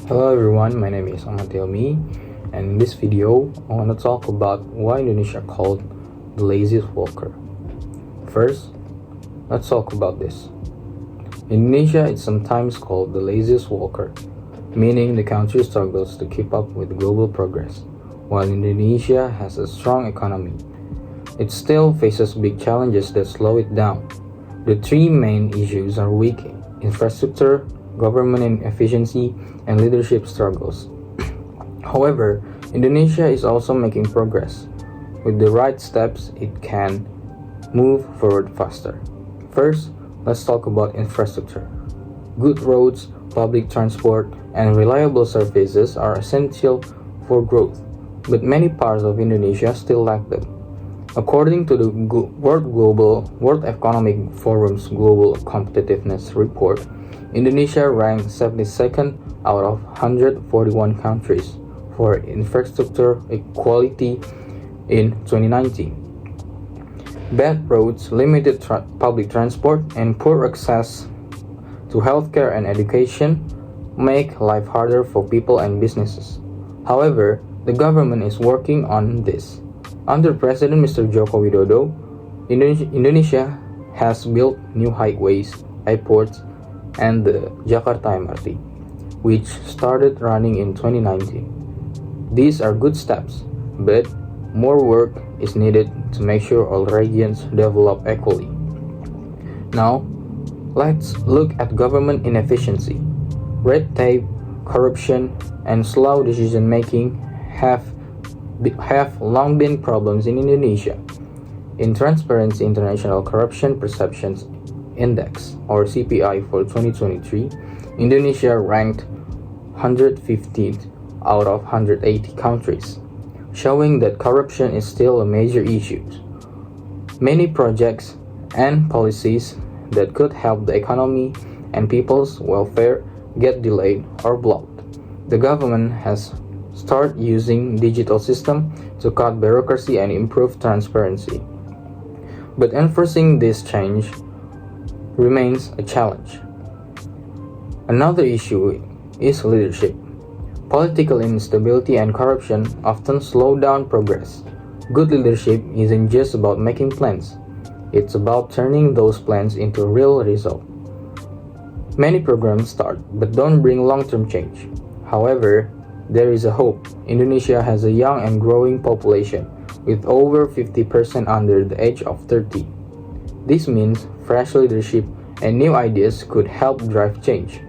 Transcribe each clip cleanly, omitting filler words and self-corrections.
Hello everyone, my name is Ahmad, and in this video, I want to talk about why Indonesia called the laziest worker. First, let's talk about this. Indonesia is sometimes called the laziest worker, meaning the country struggles to keep up with global progress. While Indonesia has a strong economy, it still faces big challenges that slow it down. The three main issues are weak infrastructure, government inefficiency, and leadership struggles. However, Indonesia is also making progress. With the right steps, it can move forward faster. First, let's talk about infrastructure. Good roads, public transport, and reliable services are essential for growth, but many parts of Indonesia still lack them. According to the World Economic Forum's Global Competitiveness Report, Indonesia ranked 72nd out of 141 countries for infrastructure equality in 2019. Bad roads, limited public transport, and poor access to healthcare and education make life harder for people and businesses. However, the government is working on this. Under President Mr. Joko Widodo, Indonesia has built new highways, airports, and the Jakarta MRT, which started running in 2019. These are good steps, but more work is needed to make sure all regions develop equally. Now, let's look at government inefficiency. Red tape, corruption, and slow decision-making have long been problems in Indonesia. In Transparency International Corruption Perceptions Index, or CPI, for 2023, Indonesia ranked 115th out of 180 countries, showing that corruption is still a major issue. Many projects and policies that could help the economy and people's welfare get delayed or blocked. The government has started using digital system to cut bureaucracy and improve transparency. But enforcing this change remains a challenge. Another issue is leadership. Political instability and corruption often slow down progress. Good leadership isn't just about making plans, it's about turning those plans into real results. Many programs start but don't bring long-term change. However, there is a hope. Indonesia has a young and growing population, with over 50% under the age of 30. This means fresh leadership and new ideas could help drive change.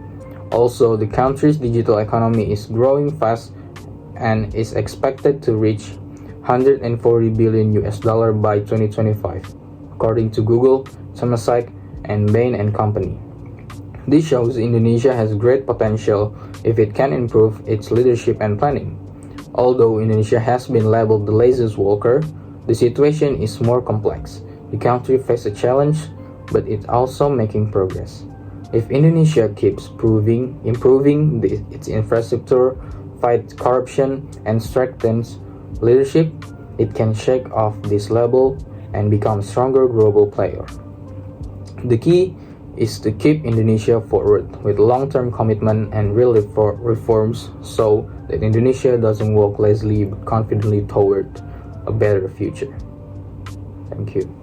Also, the country's digital economy is growing fast and is expected to reach $140 billion by 2025, according to Google, Temasek, and Bain & Company. This shows Indonesia has great potential if it can improve its leadership and planning. Although Indonesia has been labeled the laziest worker, the situation is more complex. The country faces a challenge, but it's also making progress. If Indonesia keeps improving its infrastructure, fights corruption, and strengthens leadership, it can shake off this label and become a stronger global player. The key is to keep Indonesia forward with long-term commitment and real reforms so that Indonesia doesn't walk lazily but confidently toward a better future. Thank you.